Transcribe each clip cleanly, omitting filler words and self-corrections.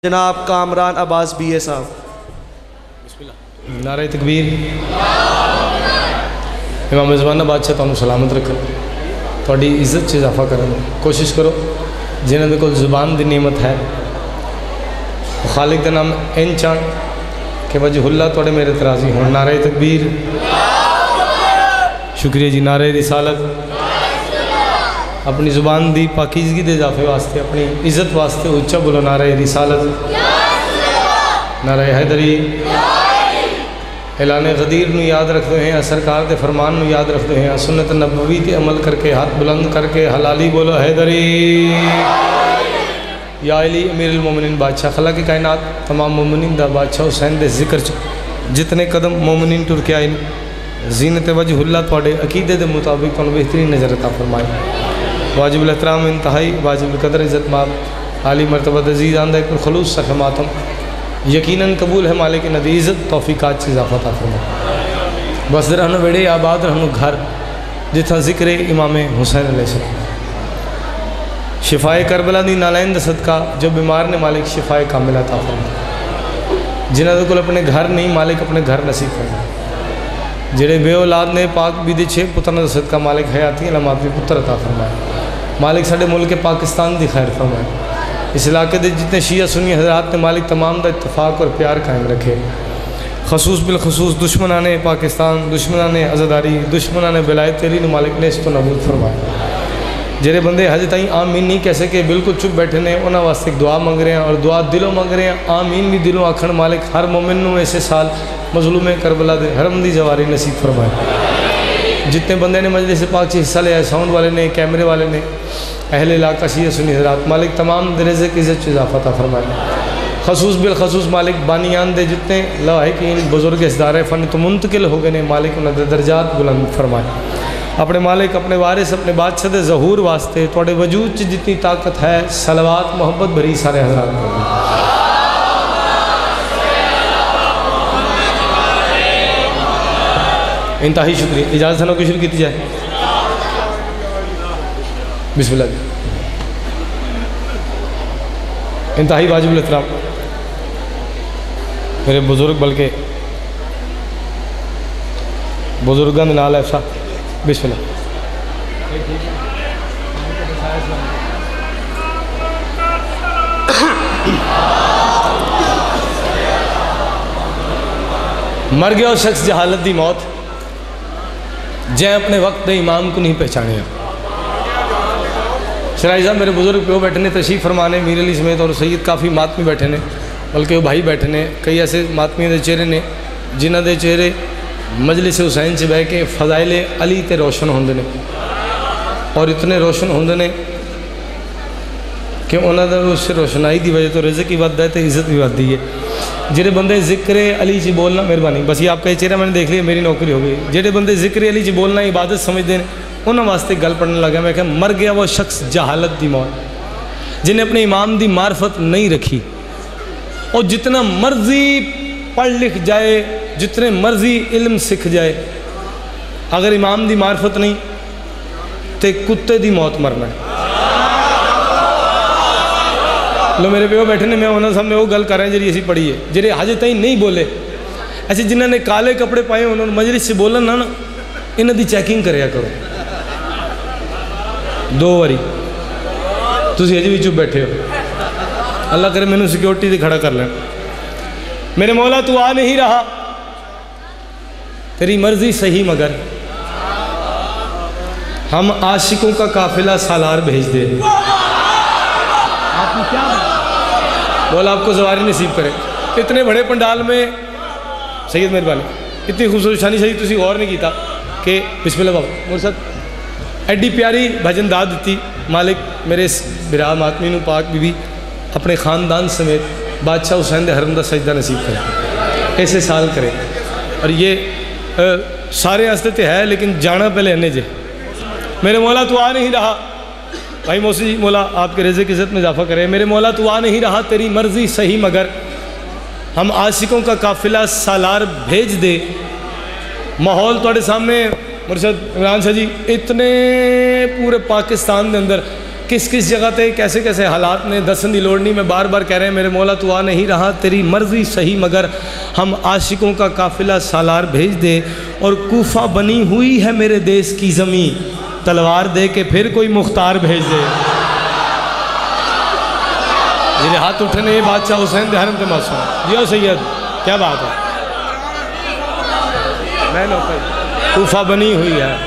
जनाब कामरान अब्बास BA साहब। नारे तकबीर। इमाम ज़माना बादशाह तुहानू सलामत रखे, थोड़ी इज्जत च इजाफा करन कोशिश करो। जिन्होंने कोल ज़ुबान की नियमत है खालिक का नाम इन चाण कि वजहुल्ला थोड़े मेरे तराजी हो। नारे तकबीर। शुक्रिया जी। नारे रिसालत। अपनी ज़ुबान की पाकीज़गी के इजाफे वास्ते, अपनी इज्जत वास्ते उच्चा बोलो नारे रिसालत, नारे हैदरी। ऐलान गदीर नू याद रखते हैं, सरकार के फरमान नू याद रखते हैं, सुन्नत नबवी ते अमल करके हाथ बुलंद करके हलाली बोलो हैदरी। या अली अमीरुल मोमिनीन बादशाह खला की कायनात तमाम मोमिनीन दा बादशाह हुसैन दे जिक्र च जितने कदम मोमिनीन टुर के आए जीनत वजहुल्ला थोड़े अकीदे के मुताबिक तुहानू बेहतरीन नज़र अता फरमाए। वाजिबुल एहतराम इंतहाई वाजिबुल कदर इज़्ज़त माब आली मरतबा अज़ीज़ आंदा एक खलूस सफ़ मातम यकीनन कबूल है मालिक नदी इज़्ज़त तौफीकात से इजाफा ता फरमा। बस रहन वेड़े आबाद रहन घर जिथा जिक्र इमाम हुसैन अलैहिस्सलाम। शिफाए करबला दी नालैन दा सदका जो बीमार ने मालिक शिफाए कामिला ता फरमा। जिन्होंने कोल अपने घर नहीं मालिक अपने घर नसीब फरमा। जेड़े बे औलाद ने पाक भी दे 6 पुत्रां दा सदका मालिक हयाती अलामत भी पुत्र अता फरमाए। मालिक साडे मुल्क पाकिस्तान की खैर फरमाए। इस इलाके के जितने शिया सुन्नी हजरात ने मालिक तमाम का इत्तफाक और प्यार कायम रखे। खसूस बिलखसूस दुश्मना ने पाकिस्तान, दुश्मना ने आज़ादारी, दुश्मना ने विलायत तेरी ने मालिक ने इस तो नबूद फरमाया। जेरे बंदे हजे ताई आमीन नहीं कह सके बिल्कुल चुप बैठे ने उन्होंने वास्ते दुआ मंग रहे हैं और दुआ दिलों मंग रहे हैं। आमीन भी दिलों आखण मालिक हर मोमिन नूं इस साल मजलूम करबला दे हरम दी जवारी नसीब फरमाए। जितने बंदे ने मजलिस पाक च हिस्सा लिया, साउंड वाले ने, कैमरे वाले ने, अहले इलाका शिया सुन्नी हजरात मालिक तमाम दरजे की इज़्ज़त इजाफा ता फरमाए। खसूस बिलखसूस मालिक बानियान दे जितने लाहिकीन बुजुर्ग इस्दारे फ़न तो मुंतकिल हो गए ने मालिक उन्होंने दर्जात बुलंद फरमाए। अपने मालिक अपने वारिस अपने बादशाह के ज़हूर वास्ते थोड़े वजूद च जितनी ताकत है सलवात मोहब्बत भरी सारे हजरात। इंतहाई शुक्रिया। इजाज़त है शुरू की जाए। बिस्मिल्लाह। इंतहाई वाजिबुल एहतराम मेरे बुजुर्ग बल्कि बुजुर्गों के नाल ऐसा बिस्मिल्लाह। मर गया शख्स जहालत दी मौत जै अपने वक्त के इमाम को नहीं पहचाने। शराई साहब मेरे बुजुर्ग प्यो बैठे ने तशरीफ़ फरमाने मीर अली समेत और सैयद काफ़ी मातमी बैठे ने बल्कि वो भाई बैठे ने। कई ऐसे मातमियों के चेहरे ने जिन्हों के चेहरे मजलिस हुसैन से बह के फजाइल अली ते रोशन होंदे ने और इतने रोशन होंदे ने कि उन्होंने उस रोशनाई की वजह तो रिज़्क़ ही बढ़ता है तो इज़्ज़त भी बढ़ती है। जेडे बंदे जिक्र अली जी बोलना मेहरबानी बस ये आपका चेहरा मैंने देख लिया मेरी नौकरी हो गई। जेडे बंदे जिक्र अली जी बोलना इबादत समझते हैं उन्होंने वास्ते गल पढ़ने लगा। मैं क्या मर गया वो शख्स जहालत की मौत जिन्हें अपने इमाम की मार्फत नहीं रखी और जितना मर्जी पढ़ लिख जाए जितने मर्जी इल्म सीख जाए अगर इमाम की मार्फत नहीं तो कुत्ते की मौत मरना है। लो मेरे प्यो बैठे ने मैं उन्होंने सामने वो गल कर रहा जी असी पढ़ी है जेडे हजे तई नहीं बोले ऐसे जिन्होंने काले कपड़े पाए उन्होंने मजलिस से बोलन ना इन्हों की चैकिंग कराया करो 2 बारी। तुम अजे भी चुप बैठे हो अल्लाह करे मैंने सिक्योरिटी से खड़ा कर लेना। मेरे मौला तू आ नहीं रहा तेरी मर्जी सही मगर हम आशिकों का काफिला सालार भेज दे। आपने क्या बोला आपको सवारी नसीब करे। इतने बड़े पंडाल में सैयद मेहरबानी इतनी खूबसूरत शानी सही तुम गौर नहीं किया कि बिस्मिल्लाह बाबा मेरे साथ एड्डी प्यारी भजन दा दी मालिक मेरे इस बिरा मातमी नू पाक बीबी अपने ख़ानदान समेत बादशाह हुसैन दे हरम दा सजदा नसीब करे ऐसे साल करे। और ये सारे आस्ते तो है लेकिन जाना पहले इन्हें जे मेरे मौला तू आ नहीं रहा भाई मौसी मौला आपके रिज़्क़ की इज़्ज़त में इजाफा करे। मेरे मौला तू आ नहीं रहा तेरी मर्ज़ी सही मगर हम आशिकों का काफिला सालार भेज दे। माहौल थोड़े सामने मुर्शद इमरान शाह जी इतने पूरे पाकिस्तान के अंदर किस किस जगह पे कैसे कैसे हालात ने दसन दी लोड़ नहीं। मैं बार बार कह रहे हैं मेरे मौला तू आ नहीं रहा, तेरी मर्ज़ी सही मगर हम आशिकों का काफ़िला सालार भेज दे। और कूफा बनी हुई है मेरे देश की ज़मीं, तलवार दे के फिर कोई मुख्तार भेज दे। जिन्हें हाथ उठने ये बादशाह हुसैन हरम के मासूम जियो सैयद, क्या बात है। मैं नौकर कूफा बनी हुई है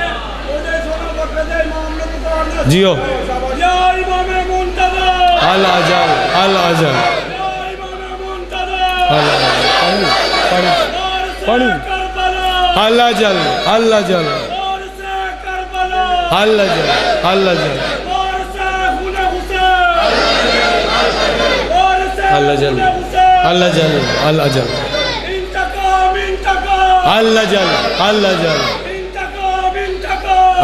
जियो। अल अजल अल अजल अल अजल अल अजल अल अजल अल अजल अल अजल अल अजल अल अजल अल अजल अल अजल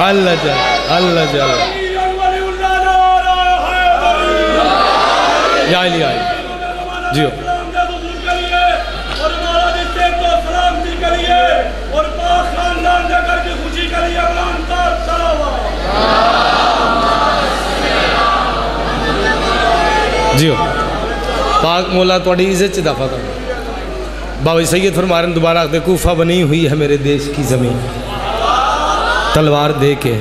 अल अजल अल अजल या अली आई जियो। जियो पाक मौला थोड़ी इज्जत च दफा कर। बाबा सैयद फरमा रहे दोबारा आखते कूफा बनी हुई है मेरे देश की ज़मीन, तलवार दे के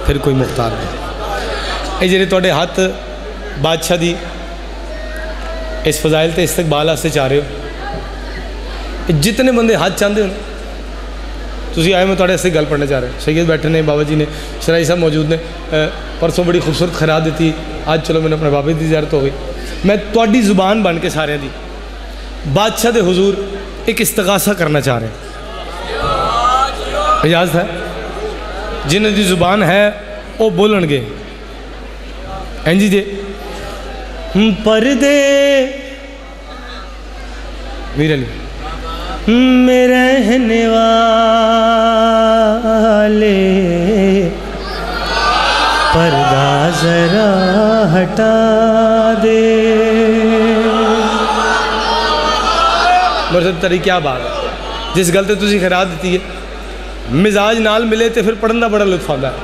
फिर कोई मुख्तार नहीं। ये जेरे थोड़े हाथ बादशाह दी इस फजाइल ते इस्तकबाल वास्ते चाह रहे हो, जितने बंदे हाथ चाहते हो तुसी आए, मैं थोड़े वास्ते गल पढ़ना चाह रहा हूँ। सैयद बैठे ने, बाबा जी ने, शराई साहब मौजूद ने। परसों बड़ी खूबसूरत खैरात दी, आज चलो मैंने अपने बाबे की ज़ियारत हो गई। मैं थोड़ी ज़ुबान बन के सारे दी बादशाह दे हुजूर एक इस्तगासा करना चाह रहे हैं। इजाज़त है जिन्हें दी ज़ुबान है वो बोलणगे इंजी जे पर्दे मीर अली में रहने वाले पर्दा जरा हटा दे। मरसद तरी क्या बात है, जिस गल ते तुसी खैरात दी है मिजाज नाल मिले तो फिर पढ़ने का बड़ा लुत्फ आता है।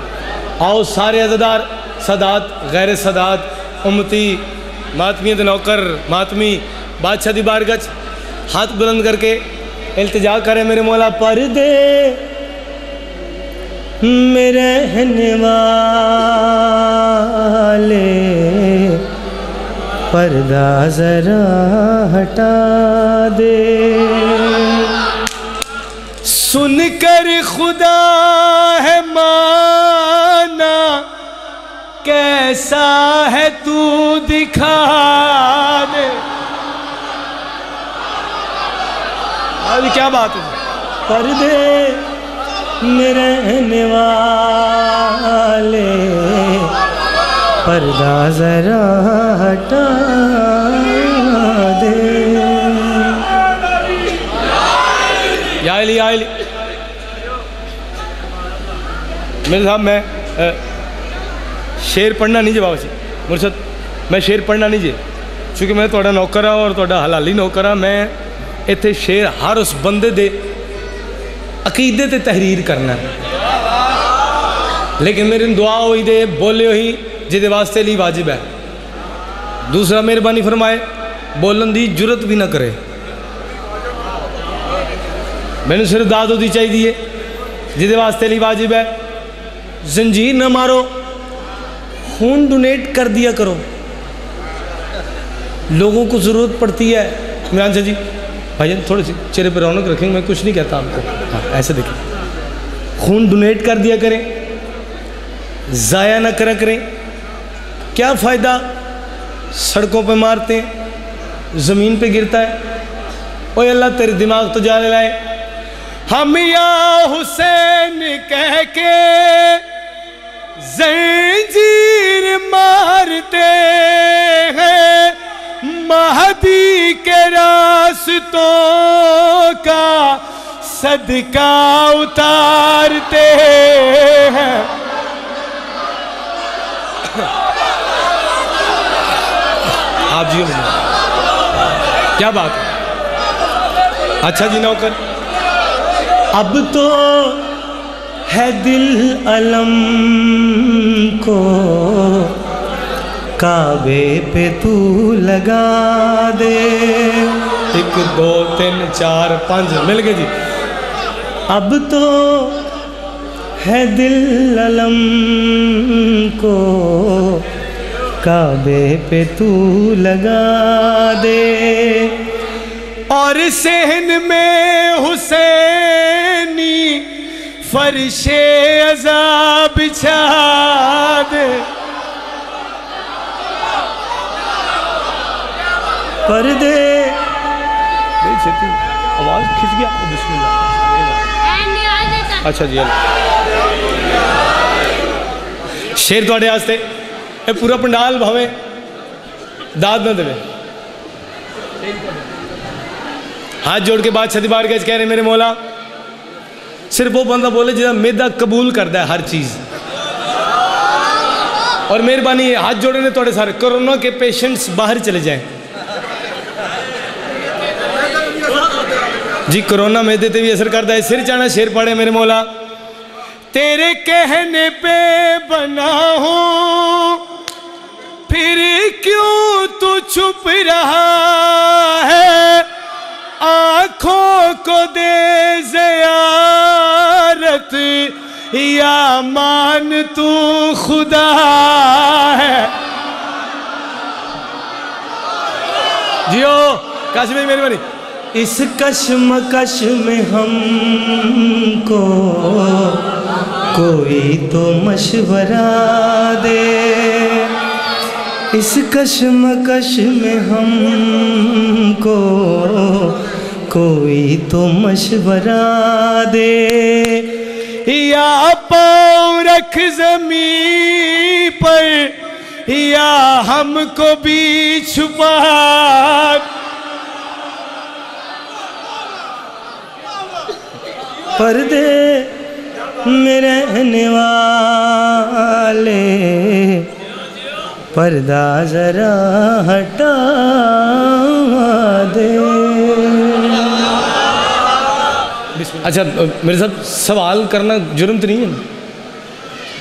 आओ सारे अज़ादार सदात गैर सदात उम्मती मातमी दे नौकर मातमी बादशाह दी बारगच हाथ बुलंद करके इल्तिजा करे मेरे मौला पर्दे में रहने वाले पर्दा जरा हटा दे। सुनकर खुदा है माना कैसा है तू दिखा दे। अभी क्या बात है, पर्दे में रहने वाले पर्दा जरा हटा दे। या अली मेरे साहब मैं शेर पढ़ना नहीं जे बाबा जी मुर्शद, मैं शेर पढ़ना नहीं जे, क्योंकि मैं थोड़ा नौकर हाँ और थोड़ा हलाली नौकर हाँ। मैं इत्थे शेर हर उस बंदे दे अकीदे ते तहरीर करना, लेकिन मेरी दुआ हुई दे बोले हुई जिदे वास्ते ली वाजिब है। दूसरा मेहरबानी फरमाए बोलन दी जुरत भी ना करे, मैंने सिर्फ दाद होती चाहिए जिदे वास्ते ली वाजिब है। जंजीर न मारो, खून डोनेट कर दिया करो, लोगों को ज़रूरत पड़ती है। इमरान जी भाईजान थोड़ी सी चेहरे पर रौनक रखेंगे, मैं कुछ नहीं कहता आपको। हाँ ऐसे देखिए, खून डोनेट कर दिया करें, ज़ाया ना करा करें। क्या फ़ायदा, सड़कों पे मारते हैं, ज़मीन पे गिरता है। ओए अल्लाह तेरे दिमाग तो जाने लाए। हम या हुसैन कह के जंजीर मारते हैं, महदी के रास्तों का सदका उतारते हैं। आप जी क्या बात है। अच्छा जी नौकर, अब तो है दिल अलम को काबे पे तू लगा दे। 1 2 3 4 5 मिल गए जी। अब तो है दिल अलम को काबे पे तू लगा दे। और सहन में हुसैनी फर्शे अज़ाब बिछा दे। पर्दे आवाज खिंच गया। बिस्मिल्लाह। अच्छा जी शेर थोड़े वास्ते ये पूरा पंडाल भावे दाद ना देवे। हाथ जोड़ के बाद छती बार के कह रहे मेरे मौला सिर्फ वो बंदा बोले जिसका मेदा कबूल करता है हर चीज़। और मेहरबानी हाथ जोड़े ने थोड़े सारे कोरोना के पेशेंट्स बाहर चले जाएं जी। कोरोना मेदे पे भी असर करता है। सिर चाना शेर पड़े मेरे मौला तेरे कहने पे बना हूं फिर क्यों तू छुप रहा है। आँखों को दे ज़ियारत या मान तू खुदा है। जियो काशी भाई मेहरबानी। इस कश्मकश में हमको कोई तो मशवरा दे। इस कश्मकश में हमको कोई तो मशवरा दे। या पाँव रख ज़मीं पर या हमको भी छुपा। पर्दे में रहने वाले पर्दा जरा हटा दे। अच्छा मेरे साथ सवाल करना जुर्म तो नहीं है।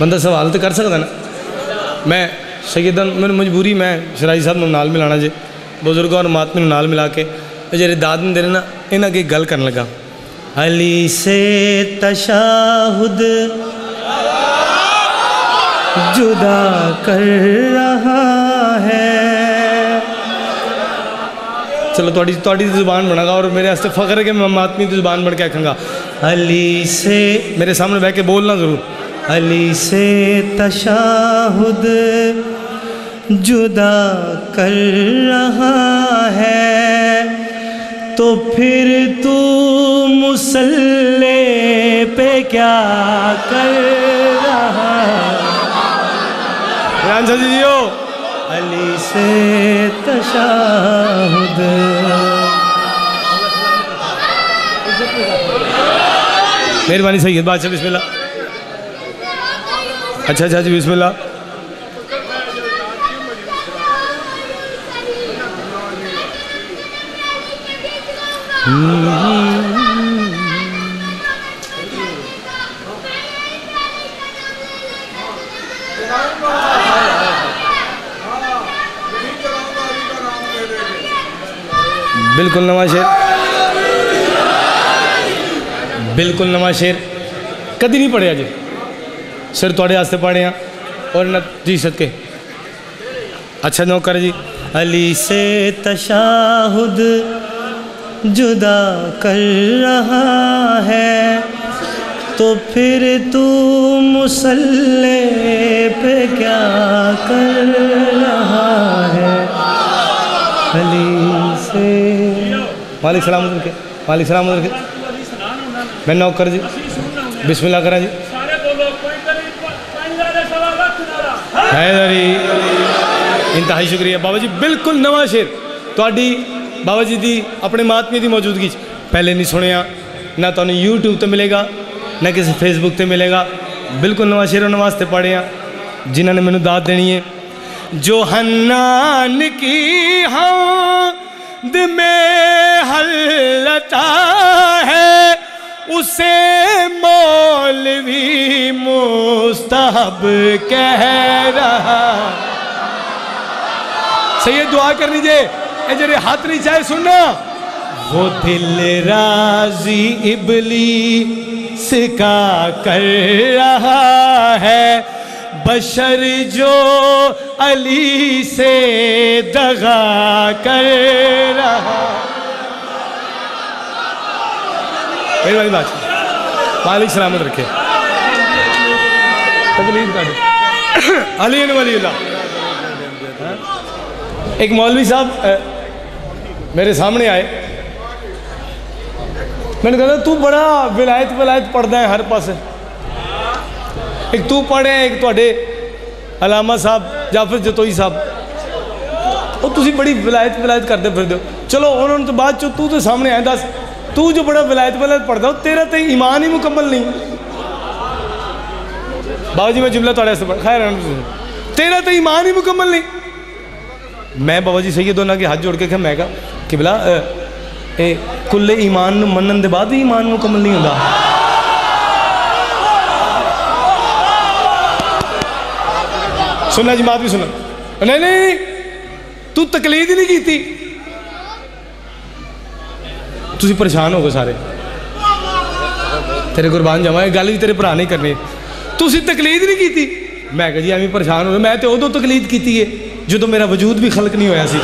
बंदा सवाल तो कर सकता ना। मैं सैयदन मेरी मजबूरी मैं शराई साहब नाल मिलाना जे बुजुर्ग और महात्मा नाल मिला के जेरे दाद में दे ना इन्हें अगे गल करन लगा। अली से तशाहुद जुदा कर रहा है। चलो थोड़ी जुबान बनागा और मेरे वास्ते फख्र है कि मैं आत्मी की जुबान बन के आखूँगा। अली से मेरे सामने बह के बोलना ज़रूर। अली से तशाहुद जुदा कर रहा है तो फिर तू मुसल्ले पे क्या कर रहा है। जियो अली से तशाहुद। मेहरबानी सैयद बादशाह बिस्मिल्लाह। अच्छा जी बिस्मिल्लाह। बिल्कुल नवा शेर, बिल्कुल नवा शेर कदी नहीं पढ़िया जी। सिर थोड़े वास्ते पढ़े हैं और न जी सदके। अच्छा नौकर जी। अली से तशाहुद जुदा कर रहा है तो फिर तू मुसल्ले पे क्या कर रहा है। अली से मालिक सलाम के मालिक सलाम के मैं नौकर जी बिस्मिल्लाह करा जी। हैदरी इंतहाई शुक्रिया बाबा जी। बिल्कुल नवा शेर थोड़ी बाबा जी की अपने महात्मे की मौजूदगी पहले नहीं सुनिया, ना तो यूट्यूब पर मिलेगा ना किसी फेसबुक पर मिलेगा। बिल्कुल नवा शेर उन्होंने वास्ते पढ़े हैं जिन्होंने मैंने दाद देनी है। जो हन्नान की हमद में हल्लता है उसे मौलवी मुस्तहब कह रहा। सही है, दुआ करनी जे जेरे हाथ नहीं चाहे सुनना। वो दिल राजी इबलीस का कर रहा है, बशर जो अली से दगा कर रहा। मेरी वाली बात मालिक सलामत रखे। अली वलीउल्लाह। एक मौलवी साहब मेरे सामने आए, मैंने कहा तू बड़ा विलायत विलायत पढ़ता है हर पास, एक तू पढ़े एक थोड़े अलामा साहब जाफर जतोई साहब, और तुसी बड़ी विलायत विलायत करते फिरदे हो। चलो उन्होंने तो बाद चो तू तो सामने आया, दस तू जो बड़ा विलायत विलायत पढ़ता हो, तेरा तो ईमान ही मुकम्मल नहीं। बाबा जी मैं जुमला थोड़े से खैर, तेरा तो ईमान ही मुकम्मल नहीं। मैं बाबा जी सही दोनों के हाथ जोड़ के मैं कहा कि बिला कुल्ले ईमान मनन के बाद ही ईमान मुकम्मल नहीं होता। सुनना जी, बात भी सुनना। नहीं नहीं तू तकलीद ही नहीं की, तुसी परेशान हो गए सारे, तेरे कुर्बान जावा, गल भी तेरे भरा नहीं करनी। तुसी तकलीद नहीं की। मैं कहा जी एवं परेशान हो, मैं तो उदों तकलीद की है जो मेरा वजूद भी खलक नहीं होया सी।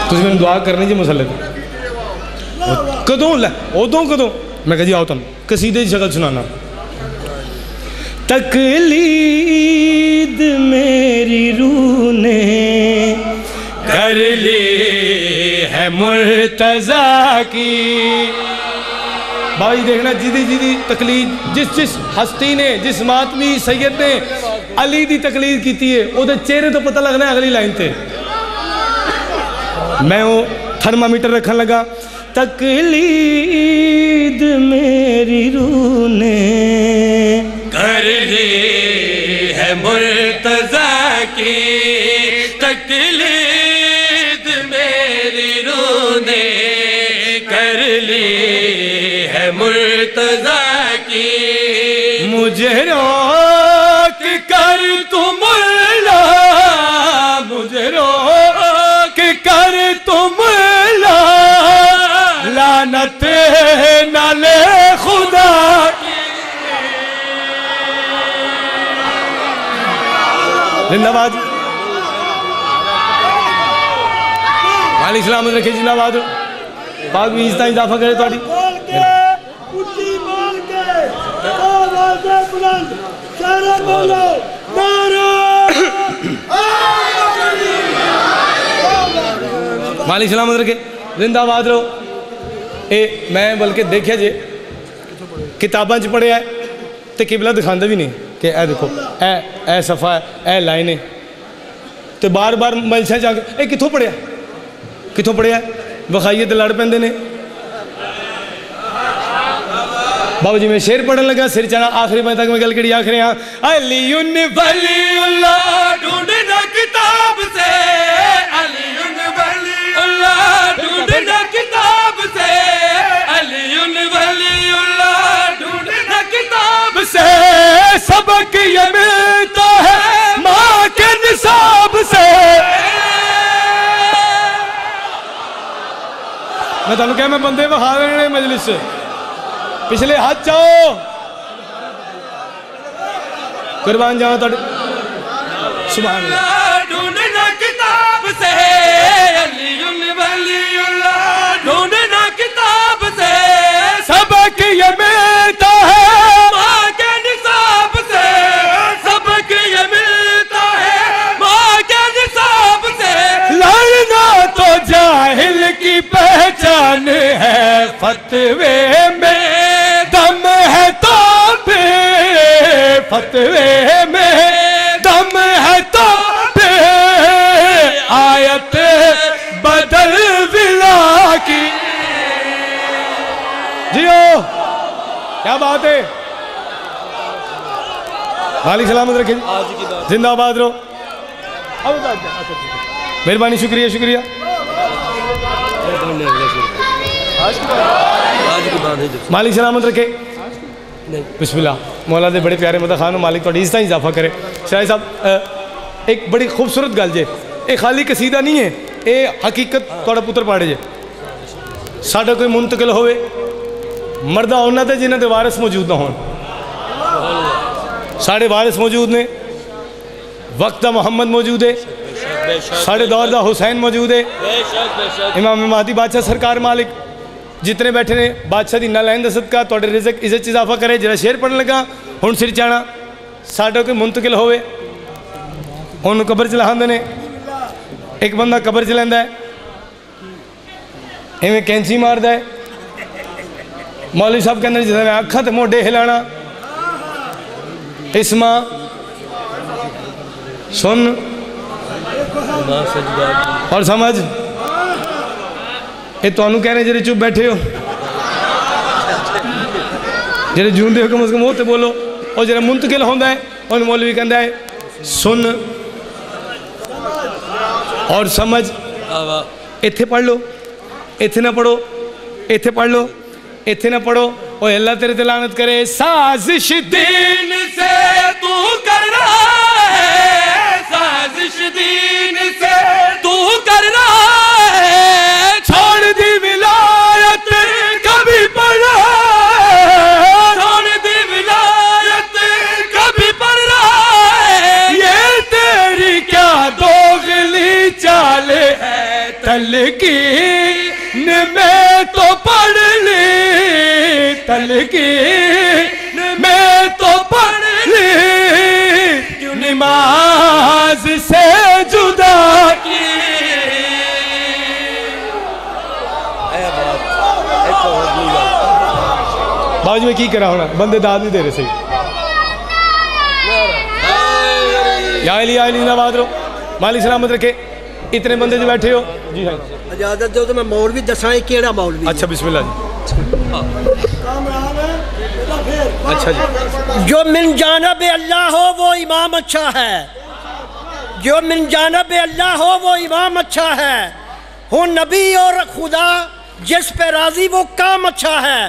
तुसी मैंने दुआ करनी जी मुसल्ले ते। कदों लै उदों कदों? मैं कहा जी आओ तुम कसीदे की शक्ल सुनाना। तकलीद मेरी रूह ने कर ली है मुर्तजा की। भाई देखना जिदी जिदी तकलीद, जिस जिस हस्ती ने, जिस मातमी सैयद ने अली की तकलीद की है, वो चेहरे तो पता लगना है अगली लाइन से। मैं वो थर्मामीटर रखन लगा। तकलीद मेरी रूह ने कर ली है मुर्तजा की, तकलीद मेरी रूह ने कर ली है मुर्तजा की। मुझे रोक कर तुम ला, मुझे रोक कर तुम ला, लानत नाले खुदा की। जिंदाबाद मालिक सलामत रखे, जिंदाबाद। पाक भी इज्जत इजाफा करे थोड़ी। मालिक सलामत रखे, जिंदाबाद रहो। ए मैं बल्कि देखिया जे किताबों च पढ़िया तो किबला दिखाते भी नहीं कि ए देखो ए सफ़ा ए लाइन है, तो बार बार मलशा जाके कितों पढ़िया कितों पढ़िया विखाइए तो लड़ पेंदे ने। बाबू जी मैं शेर पढ़न लगा, सिर चढ़ा आखिरी बजे तक मैं गल करी आखिरी अलीउन वलीउल्लाह ढूंढना किताब से, अलीउन वलीउल्लाह ढूंढना किताब से, अलीउन वलीउल्लाह ढूंढना किताब से। सबक ये मिलता है माँ के निसाब से। मैं तुम क्या मैं बंदे बहा रहे मजलिस से पिछले हाथ चाओ कुर्बान जाओ तो सुभान अल्लाह। ढूंढना किताब से, अलीउन वलीउल्लाह ढूंढना किताब से। सबक ये मिलता है माँ के निसाब से, सबक ये मिलता है माँ के निसाब से। लड़ना तो जाहिल की पहचान है, फतवे में दम है तो बे, फतवे में दम है तो बे। आयत बदल विला की। जियो क्या बात है, मालिक सलामत रखे, जिंदाबाद रहो। मेहरबानी, शुक्रिया शुक्रिया। मालिक सलामत रखे। बिस्मिल्लाह। मौला दे बड़े प्यारे मदा खान मालिक थोड़ी इज्जत इजाफा करे। शाह साहब एक बड़ी खूबसूरत गल जे, ये खाली कसीदा नहीं है, ये हकीकत थोड़ा पुत्र पाड़े जे। साडा कोई मुंतकिल होवे मर्दा उन्होंने दे जिन्होंने वारिस मौजूद ना होन, साढ़े वारिस मौजूद ने, वक्त दा मोहम्मद मौजूद है, साढ़े दौर दा हुसैन मौजूद है, इमाम महदी बादशाह सरकार मालिक जितने बैठे ने बादशाह की ना लैन दसत का थोड़े रिजक इज्जत इजाफा करे। जरा शेर पढ़न लगा हुण सिर चाणा साडा कोई मुंतकिल होवे उन्होंने कबर च लहांदे ने। एक बंदा कबर च लैंदा है इवें कैंची मारदा है, मौलवी साहब कहते जिस अखा तो मोढे हिलाना, इसमा सुन और समझ। ये तुहानू कहने जेरे चुप बैठे हो, जेरे जूंदे हो कम से कम वो तो बोलो, और जरा मुंतकिल होंदा है उन्हें मौलवी कहता है सुन और समझ। इत्थे पढ़ लो, इत्थे ना पढ़ो, इत्थे पढ़ लो, इत्थे ना पढ़ो। और अल्लाह तेरे ते लानत करे। साजिश दीन से तू कर रहा है, साजिश दीन से तू कर रहा है, छोड़ दी विलायत कभी पढ़ा, छोड़ दी विलायत कभी पढ़ रहा है, ये तेरी क्या दोगली चाले है, तलकीन में तो पढ़ ली, तलकीन में तो पढ़ ली, क्यों नमाज से जुदा की। बाज में की करा होना, बंदे दाद नहीं दे रहे सही। या अली नवाज रो, मालिक सलामत रखे। इतने बंदे जो बैठे हो जी हाँ इजाजत दो तो मैं मौलवी दसा केड़ा मौलवी। अच्छा बिस्मिल्लाह जी। अच्छा जी। जो मिन जानिब अल्लाह हो वो इमाम अच्छा है, जो मिन जानिब अल्लाह हो वो इमाम अच्छा है, हो नबी और खुदा जिस पे राजी वो काम अच्छा है,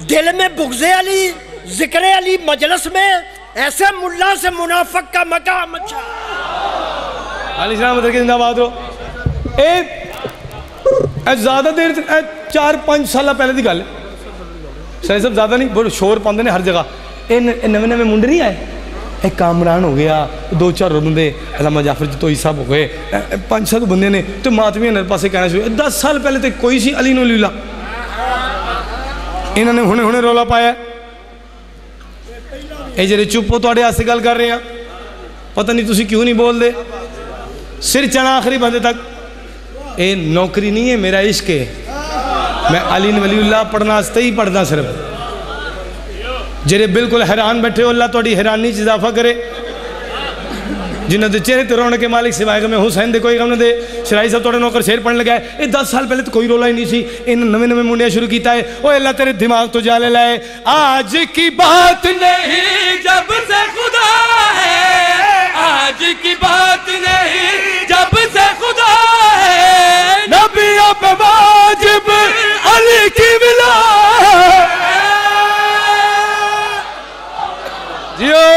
दिल में बुग़्ज़े अली ज़िक्र अली मजलिस में ऐसे मुल्ला से मुनाफिक का मकाम अच्छा। अली सलाम जिंदाबाद हो। ज़्यादा देर 4-5 साल पहले की गल है, शायद सब ज़्यादा नहीं, बहुत शोर पाते हैं हर जगह। ये नवे नवे मुंडे नहीं आए, एक कामरान हो गया, 2-4 बंदे अलामा जाफर जतोई साहब हो गए, 5-7 बंदे ने तो मातमी नर पासे कहना शुरू। 10 साल पहले तो कोई सी अली नो लीला, इन्होंने हुणे हुणे रौला पाया। ये जेरे चुप हो तुहाडे आस्ते गल कर रहे हैं, पता नहीं तुसी क्यों नहीं बोलते, सिर चना आखिरी बंदे तक। ये नौकरी नहीं है, मेरा इश्क है। मैं अली वलीउल्लाह पढ़ना वास्ते ही पढ़दा सिर्फ। जेरे बिल्कुल हैरान बैठे हो, अल्लाह तुहाडी हैरानी च इजाफा करे। जिन्हों के चेहरे तो रोने के मालिक सिवाय गमे हुसैन दे कोई गम न दे। शराई साहब थोड़े नौकर शेर पढ़ने लगा है। ये 10 साल पहले तो कोई रोला ही नहीं सी, इन नवे नवे मुंडिया शुरू किया है। ओ अल्लाह तेरे दिमाग तो जाले लाए, आज की बात नहीं जब से खुदा है, आज की बात नहीं जब से खुदा है, नबियों पे वाजिब अली की विला। जियो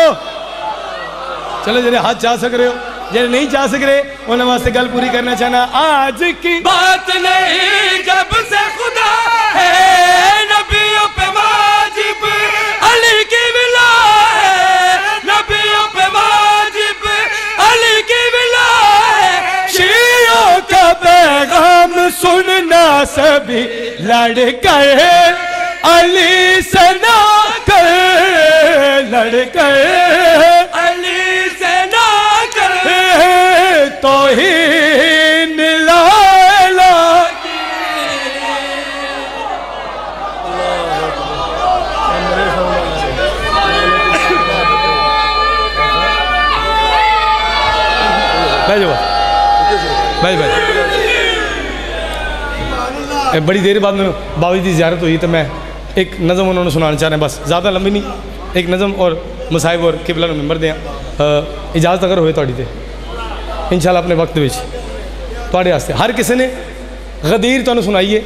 चलो जरे हाथ चाह सक रहे हो, जरे नहीं चाह सक रहे उन्होंने वास्ते गल पूरी करना चाहना। आज की बात नहीं जब से खुदा है, नबियों पे वाजिब अली की विला है, नबियों पे वाजिब अली की विला है। शियों का पैगाम सुनना सभी लड़ गए अली से ना कर, लड़ गए अली से ना कर, तो ही नीला भाई भाई बड़ी देर बाद में बाबा जी की ज़ियारत हुई तो मैं एक नज़म उन्होंने सुनाना चाह रहे हैं, बस ज़्यादा लंबी नहीं, एक नज़म और मसाहिब और किबला मेंबर दें। इजाज़त अगर होए थोड़ी तो इंशाल्लाह अपने वक्त में थोड़े वास्ते हर किसी ने गदीर तुहानू सुनाइए,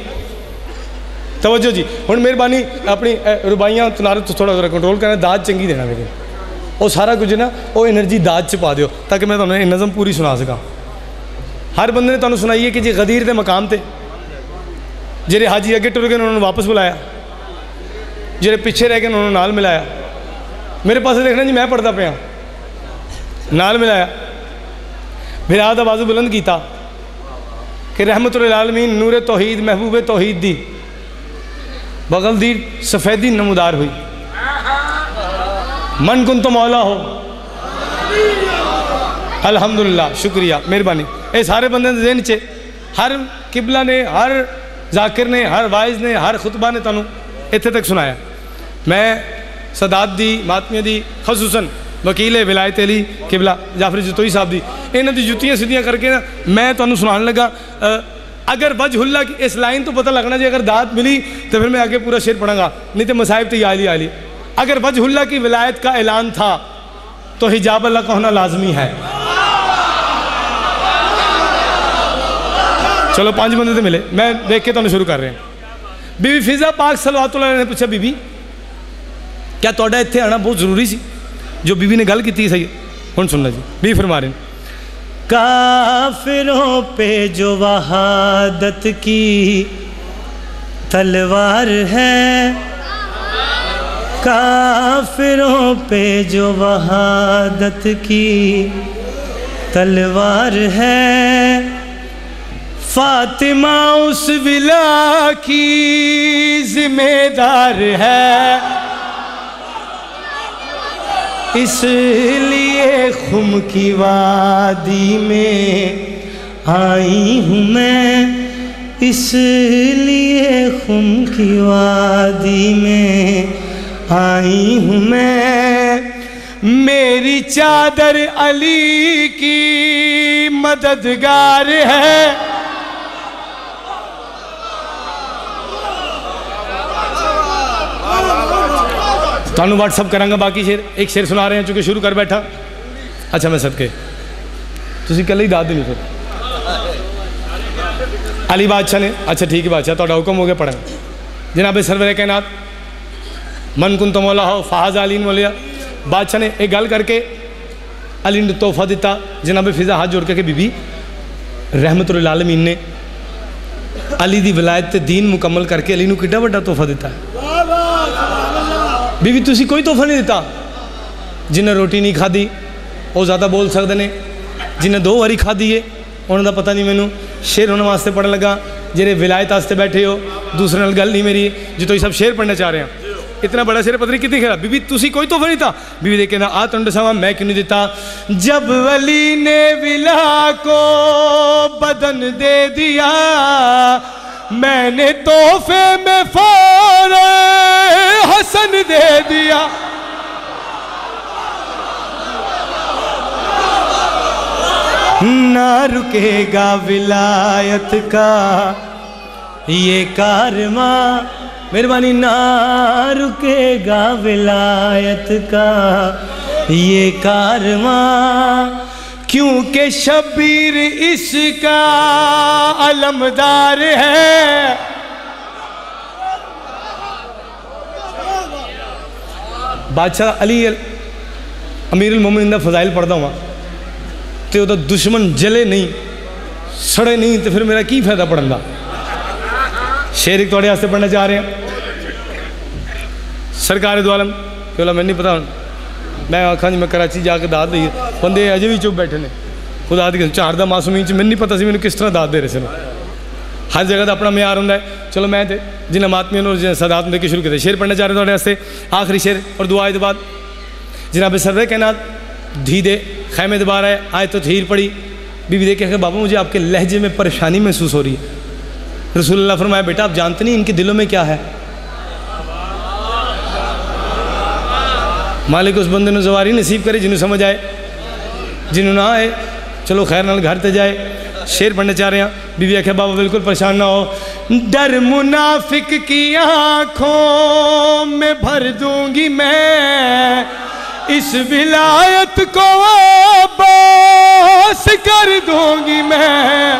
तवज्जो जी, हुण मेहरबानी अपनी रुबाइयां तनारत तो थोड़ा कंट्रोल करना, दाद चंगी देना, लेकिन वो सारा कुछ ना वो एनर्जी दाद च पा दिओ ताकि मैं तुहानूं नज़म पूरी सुना सकां। हर बंदे ने तुहानूं सुनाई है कि जी गदीर के मकाम ते जेरे हाजी अगे टुर गए उन्होंने वापस बुलाया, जेरे पिछे रह गए उन्होंने नाल मिलाया। मेरे पास देखना जी मैं पढ़ता पाया, नाल मिलाया, फिर आदा बाजू बुलंद किया कि रहमतुल आलमीन नूरे तौहीद महबूबे तौहीद दी बगल दी सफ़ेदी नमूदार हुई, मन कुन तो मौला हो। अल्हम्दुलिल्लाह, शुक्रिया, मेहरबानी। ये सारे बंदे दिन च हर किबला ने, हर जाकिर ने, हर वाइज ने, हर खुतबा ने तुहानूं इत्थे तक सुनाया। मैं सदात दी मातमिया दी खसूसन वकील विलायत अली किबला जाफर जतोई साहब दी इन्हां दी जुत्तियां सीधियां करके ना मैं तुहानूं सुनाने लगा। अगर वजहुल्ला की इस लाइन तो पता लगना जी, अगर दात मिली तो फिर मैं आगे पूरा शेर पढ़ूंगा, नहीं तो मसाहिब तो आली आली। अगर वजहुल्ला की विलायत का ऐलान था तो हिजाब अल्लाह का होना लाजमी है। चलो 5 बंदे तो मिले, मैं देख के तुहानूं शुरू कर रहे हैं। बीबी फिजा पाक सल्लल्लाहु अलैहि वसल्लम ने पूछा, बीबी क्या तुहाडा इत्थे आना बहुत जरूरी सी? जो बीबी ने गल की सही, हुण सुनना जी। बीबी फरमा रहे हैं, काफिरों पे जो वहादत की तलवार है, काफिरों पे जो वहादत की तलवार है, फातिमा उस विला की जिम्मेदार है, इसलिए खुम की वादी में आई हूँ मैं, इसलिए खुम की वादी में आई हूँ मैं, मेरी चादर अली की मददगार है। तुहानूं व्हाट्सअप करांगा बाकी शेर, एक शेर सुना रहे हैं चूँकि शुरू कर बैठा। अच्छा मैं सदके तुसीं कल ही दाद देनी फिर अली बादशाह ने, अच्छा ठीक है बादशाह तुहाडा हुक्म हो गया पढ़ा। जनाब सरवर कायनात मन कुन तो मौला हो फाज अलीन मौलिया, बादशाह ने एक गल करके अली ने तोहफा दिता। जनाब फिजा हाथ जोड़ के बीबी रहमतुल आलमीन ने अली दी विलायत ते दीन मुकम्मल करके अली नूं किड्डा वड्डा तोहफा दिता है। बीबी तुसी कोई तोहफा नहीं दिता। जिन्हें रोटी नहीं खाधी वो ज़्यादा बोल सकते हैं, जिन्हें 2 बारी खाधी है उन्होंने पता नहीं। मैनू शेर होने वास्ते पढ़न लगा, जेरे विलायत वास्ते बैठे हो, दूसरे नाल गल नहीं मेरी, जो तो सब शेर पढ़ना चाह रहे हैं। इतना बड़ा शेर पता नहीं कितनी खेला। बीबी तुसी कोई तोहफा नहीं था। बीबी देखे ना आ तुम दसावा मैं क्यों नहीं दिता। जब वली ने विला को बदन दे दिया, मैंने तोहफे में फारे हसन दे दिया। ना रुकेगा विलायत का ये कारवां, मेहरबानी, ना रुकेगा विलायत का ये कारवां, क्योंकि शबीर इसका अलमदार है। बादशाह अली अमीरुल मोमिनीन दा फजाइल पढ़ता हुआ तो वह दुश्मन जले नहीं सड़े नहीं, तो फिर मेरा की फायदा पढ़न का। शेर एक थोड़े वास्ते पढ़ना चाह रहे हैं। सरकार दो आलम क्यों मैं नहीं पता, मैं आखा जी मैं कराची जाके दाद दी, बंदे अजे भी चुप बैठे ने। खुदा दी चार दा मासूमी च मैंने नहीं पता सी मैंने किस तरह दाद दे रहे थे। हर जगह का अपना म्यार होंगे। चलो मैं तो जिन्हें मातमियों ने सदात देके शुरू किए। शेर पढ़ना चाह रहे थोड़े वास्ते, आखिरी शेर और दुआ के बाद जनाब सरवर कहना धी दे खैमे दोबारा है आए तो थीर पड़ी। बीबी देखे कि बाबा मुझे आपके लहजे में परेशानी महसूस हो रही है। रसूलुल्लाह फरमाया बेटा आप जानते नहीं इनके दिलों में क्या है। मालिक उस बंदे ने जवारी नसीब करे जिन्होंने समझ आए, जिन्होंने ना आए चलो खैर नाल घर ते जाए। शेर पढ़ने चाह रहे हैं। बीबी आखे बाबा बिल्कुल परेशान ना हो। डर मुनाफिक की आँखों में भर दूंगी मैं, इस विलायत को वापस कर दूंगी मैं।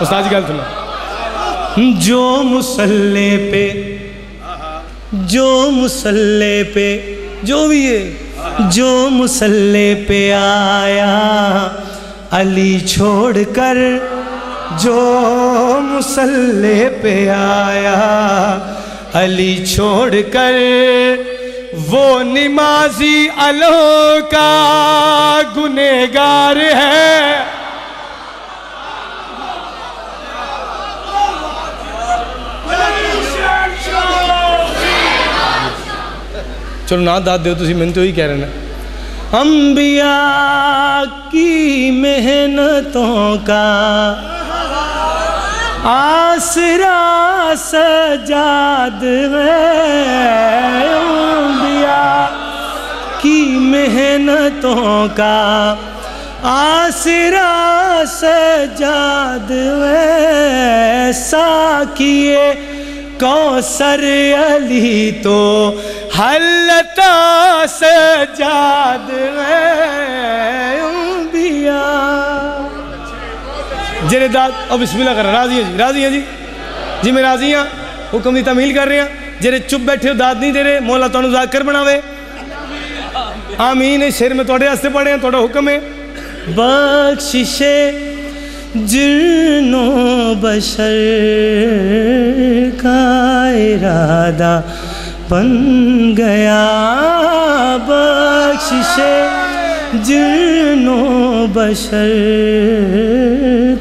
उस्ताद जी गल सुनो, जो मुसल्ले पे, जो मुसल्ले पे, जो भी है, जो मुसल्ले पे आया अली छोड़कर, जो मुसल्ले पे आया अली छोड़कर, वो निमाजी अल्लाह का गुनहगार है। चलो ना दाद दो तुसी, मैंने तो ही कह रहे ना। अंबिया की मेहनतों का आसरा सजाद है, अंबिया की मेहनतों का आसरा सजाद है, साकिए कौसर अली तो हल्लता सजाद है, अंबिया। जेरे दाद अब बिस्मिल्लाह कर, राजी है जी, राजी है जी, जी मैं राजी हाँ, हुक्म की तमील कर रहे हैं। जेरे चुप बैठे हो दाद नहीं दे रहे, मौला तुहानू जाकिर बनावे। आमीन। शेर में थोड़े वास्ते पढ़े हैं, थोड़ा हुक्म है। बख्शिशे जिन्नो बशर का इरादा बन गया, बख्शिशे जिन्नो बशर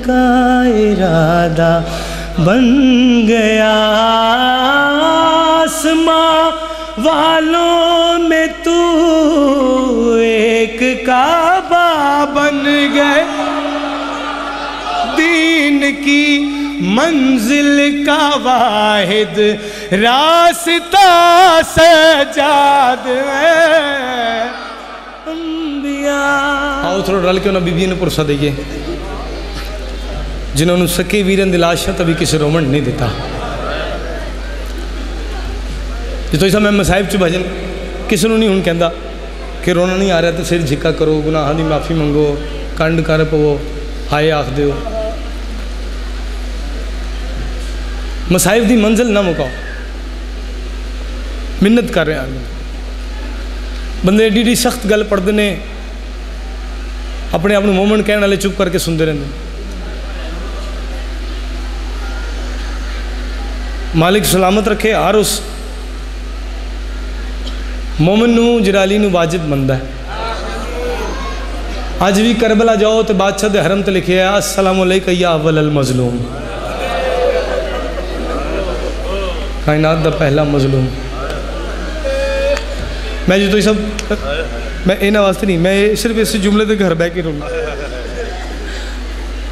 का इरादा बन गया, आसमां वालों में तू एक काबा बन गए, दीन की मंजिल का वाहिद रास्ता सजाद है, अंबिया। आओ थोड़ा रल के उन्हें बीबी ने पुरसा देइए, जिन्होंने सके वीरन दिलाशा तभी किसी रोमन नहीं देता। तो ऐसा मैं मसाहिब च भजन किसी को नहीं हूँ कहता कि रोना नहीं आ रहा तो सिर झिका करो, गुनाह की माफ़ी मंगो, कंड कर पवो, हाय आख दो। मसाहिब की मंजिल ना मुकाओ, मिन्नत कर रहे हैं। बंदे एडी एडी सख्त गल पढ़ते हैं, अपने आप को मोमन कहने वाले चुप करके सुनते रहते। मालिक सलामत रखे हर उस मोमन नू जराली नू वाजिब मनदा है। अज भी करबला जाओ तो बादशाह दे हरम ते लिखे है अस्सलामु अलैका या अव्वल अल मजलूम, कायनात दा पहला मजलूम। मैं जो तो ये सब मैं इन्होंने वास्ते नहीं, मैं सिर्फ इस जुमले के घर बह के रोना।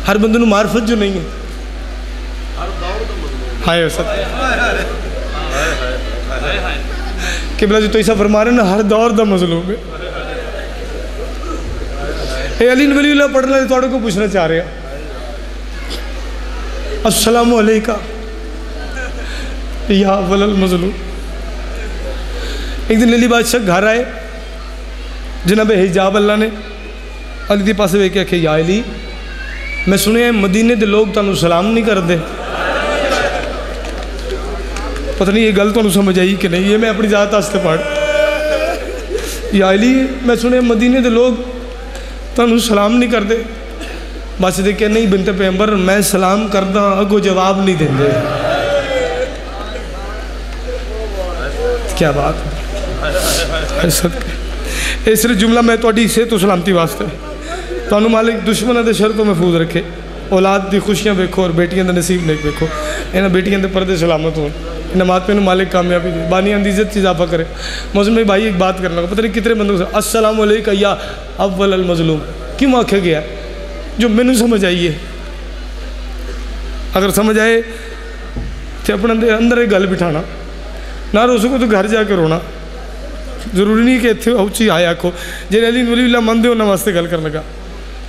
हर बंदे नू मार्फत जो नहीं है, हाय सब किबला जी तो ऐसा फरमा रहे ना, हर दौर का मजलूम है। अली वलीउल्लाह पढ़ने वाले थोड़े को पूछना चाह रहे हैं, अस्सलामु अलैका या अव्वल मजलूम। एक दिन अली बादशाह घर आए, जनाब हिजाब अल्लाह ने अली के पास वेख के आखे, या अली मैं सुने मदीने के लोग तुहानू सलाम नहीं करते। पता नहीं ये गल तुहानू समझ आई कि नहीं, ये मैं अपनी जात वास्ते पढ़। या अली मैं सुने मदीने के लोग तुहानू सलाम नहीं करते। बस देखे नहीं बिनते पैगंबर मैं सलाम करदा अगो जवाब नहीं देंगे। क्या बात है, सिर्फ जुमला मैं थोड़ी सेहत सलामती वास्ते। तुहानू मालिक दुश्मनों के शर तो महफूज रखे, औलाद की खुशियां वेखो और बेटियां का नसीब नहीं वेखो, इन्होंने बेटियां के पर्दे सलामत हो, इन मातमे को मालिक कामयाबी दे, बानियां की इज्जत इजाफा करे। मौसम में भाई एक बात करना, पता नहीं कितने बंदों से अस्सलामु अलैका या अव्वल अल मजलूम क्यों आख्या गया, जो मैनू समझ आई है। अगर समझ आए तो अपने अंदर एक गल बिठाना, ना रो सको तो घर जाके रोना। जरूरी नहीं कि इतने उच्ची आए आखो। जे अली वलीउल्लाह मनदे उन्होंने वास्ते गल कर लगा।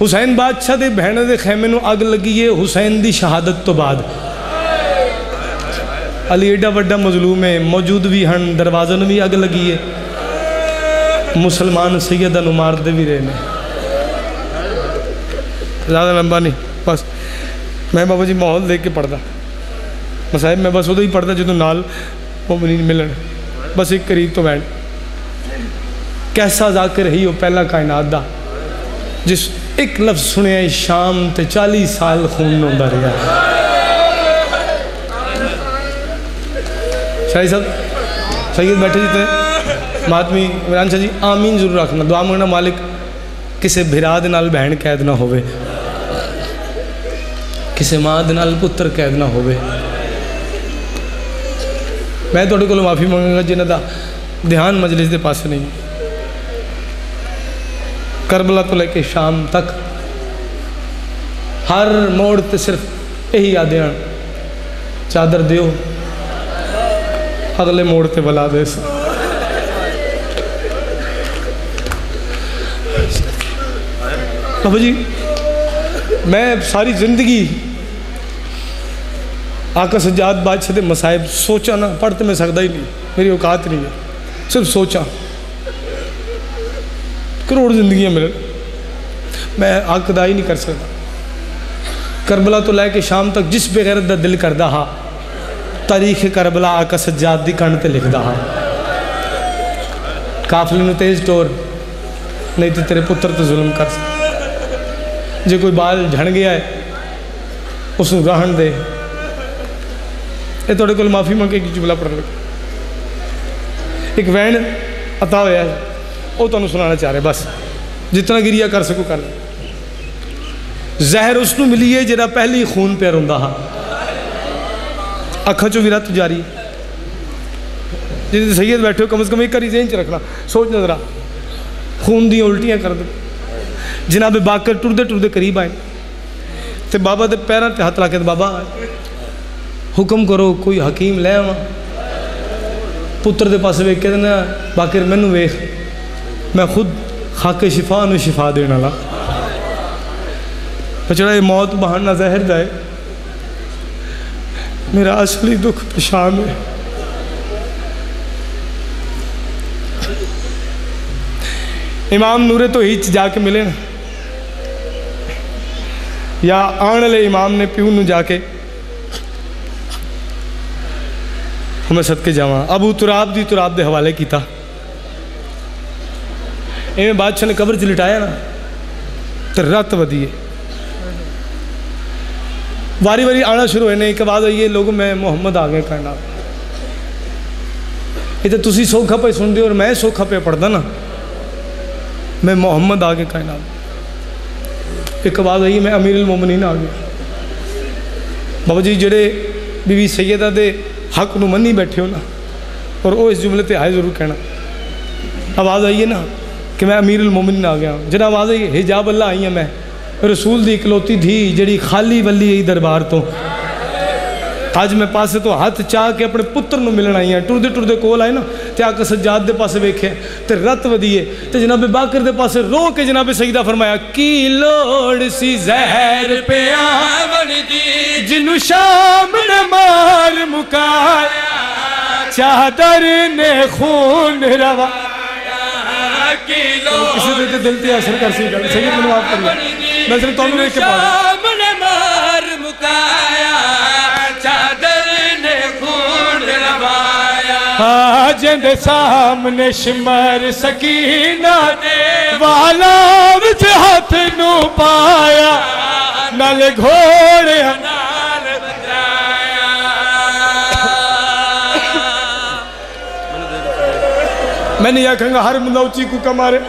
हुसैन बादशाह के बहन के खैमे में अग लगी है हुसैन की शहादत तो बाद। अली एडा वड्डा मजलूम है, मौजूद भी हैं, दरवाज़ों में भी अग लगी है, मुसलमान सैयदा नूं मारते भी रहे हैं। ज़्यादा लंबा नहीं, बस मैं बाबा जी माहौल देख के पढ़ता। मसाहिब मैं बस उदों ही पढ़ता जो नाल मोमिनीन मिलन, बस एक करीब तो वैन कैसा जाकिर ही वो पहला कायनात दा जिस एक लफ्ज़ सुनिया शाम ते 40 साल खून होंदा रहा। शाही साहब सैयद बैठे जितने मातमी इमरान शाह जी आमीन जरूर रखना, दुआ मंगना मालिक किसी भिरा दे नाल बहन कैद ना होवे, किसी माँ दे नाल पुत्र कैद ना होवे। मैं तुहाडे कोलों माफ़ी मंगांगा जिन्हां दा ध्यान मजलिस दे पास नहीं। करबला तो लेके शाम तक हर मोड़ ते सिर्फ यही यादें आन, चादर दियो अगले मोड़ ते बुला दे। बाबा जी मैं सारी जिंदगी आका सज्जाद बादशाह के मसाइब सोचा ना, पढ़ तो मैं सकता ही नहीं, मेरी औकात नहीं है, सिर्फ सोचा करोड़ जिंदगियां मिलन मैं हक अदा ही नहीं कर सकता। करबला तो लैके शाम तक जिस बेगैरत का दिल करता हा तारीख करबला आका सज्जाद की कंध ते लिखता हा। काफले नूं तेज टोर नहीं तो तेरे पुत्र तो जुल्म कर सकता, जे कोई बाल झड़ गया है उसनूं रहन दे। ये थोड़े को माफ़ी मंगे कि जुमला पढ़ने लगे। एक वैन अता होया है वो तुहानूं सुनाना चाह रहे, बस जितना गिरिया कर सको कर। जहर उसनूं मिली है जिहड़ा पहले ही खून पिया रोंदा हा, अखां चों भी रत जारी। जिहदे सैयद बैठे हो कम से कम एक बारी ज़हन च रखना, सोच नजरा खून दी उल्टियां कर दे। जनाब बाकर टुरदे टुरदे करीब आए तो बाबा के पैरों ते हाथ ला के बाबा हुक्म करो कोई हकीम ले आवा। पुत्र के पास वेख के ना बाकर मैनू वेख, मैं खुद खाके शिफा नूं शिफा देने वाला। बचड़ा ये मौत बहाना जहर दा है, मेरा असली दुख पेशान है। इमाम नूरे तो ही जाके मिले ना, या आने वाले इमाम ने प्यू नूं जाके हमें सदके जावा अबू तुराब दी तुराब दे हवाले किया। इवें बादशाह ने कब्र च लिटाया ना तो रत वधी वारी वारी आना शुरू होने। एक बात आई है लोग मैं मोहम्मद आ गए कहना, ये तो तुसी सौखा पे सुनते हो और मैं सौखा पे पढ़दा ना, मैं मोहम्मद आ गए कहना। एक बात आई मैं अमीरुल मोमिनीन आ गया। बाबा जी जेड़े बीवी सैयदा दे हक नूं मन्नी बैठे हो ना, और वो इस जुमले ते आए जरूर कहना। आवाज़ आई है ना कि मैं अमीरुल मोमिनीन आ गया। जरा आवाज़ आई हिजाब अल्लाह आई है, मैं रसूल दी इकलौती थी जड़ी खाली वली आई दरबार तो। अज मैं पासे तो हाथ चाह के अपने पुत्र नूं मिलन आई हाँ। टुरदे टुरदे कोल आए ना तो आका सज्जाद दे पासे वेख्या तो रत वधिए तो जनाबे बाकर दे पासे रो के जनाबे सईदा फरमाया की लोड़ सी जहर पे आवण दी जिन्नू शाम ने मार मुकाया चादर ने खून रवाया की लोड़ किसी दे दिल ते असर कर सी गल सही मैनूं माफ कर मैं सिर्फ तुहानूं देख के शाम ने मार मुकाया चादर ने खून रवाया जिंदे सामने शिमर सकीना दे वाला विच हाथ नू पाया नाल घोड़े नाल बजाया। मैं नहीं आखंगा हर बंदा उची कूका मारे,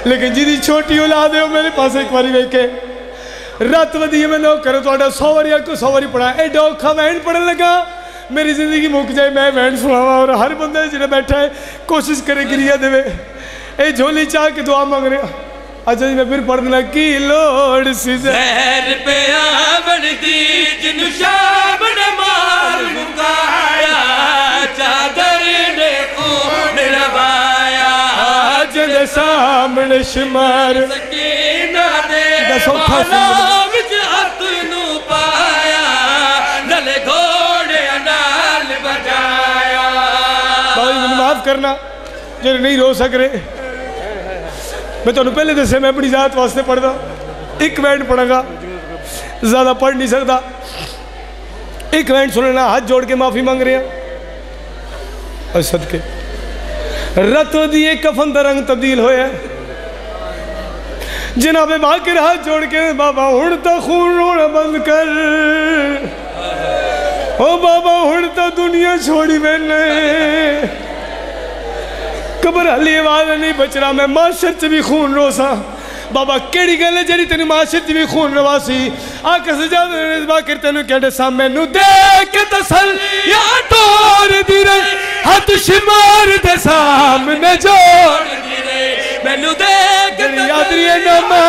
लेकिन जिदी छोटी औलाद है मेरे पास एक बारी वेखे रत वधी मैं नो करो तो 100 बारी को 100 बारी पढ़ा एडा औखा वैन पढ़न लगा मेरी जिंदगी मुक जाए मैं वैन सुनावा। और हर बंदा जिन्हें बैठा है कोशिश करे गिरिया देवे ये झोली चाह के दुआ मांग रहे। अच्छा जी मैं फिर पढ़ देना की लोड़ सी जहर पे आवण दी जिन्नू शाम ने मार मुकाया चादर ने खून रवाया जिंदे सामने शिमर सकीना दे वाला विच हाथ नू पाया नले घोड़े नाल बजाया। भाई मैनूं माफ करना जो नहीं रो सक रहे। मैं तुहानूं पहले दस्सिया मैं अपनी जात वास्ते पढ़दा एक वैन पढ़ांगा ज़्यादा पढ़ नहीं सकता। एक मिनट सुनना, हाथ जोड़ के माफ़ी मांग रहे हैं और सदके रतो दिए कफन का रंग तब्दील होया। जनाबे बाकिर हाथ जोड़ के बाबा हुण तो खून रोना बंद कर, ओ बाबा हुण तो दुनिया छोड़ी मैंने, कबर हली आवाज नहीं बचरा, मैं माशर च भी खून रोसा। बाबा केड़ी गल है जी तेन माशर च भी खून रवासी, आके सजा बाकिर तेन कहते सा मैनू देख के तसल या तोर दी रे, हाथ शिमार दे सामने जोड़ दी रे, मैनू देख के याद रे नमा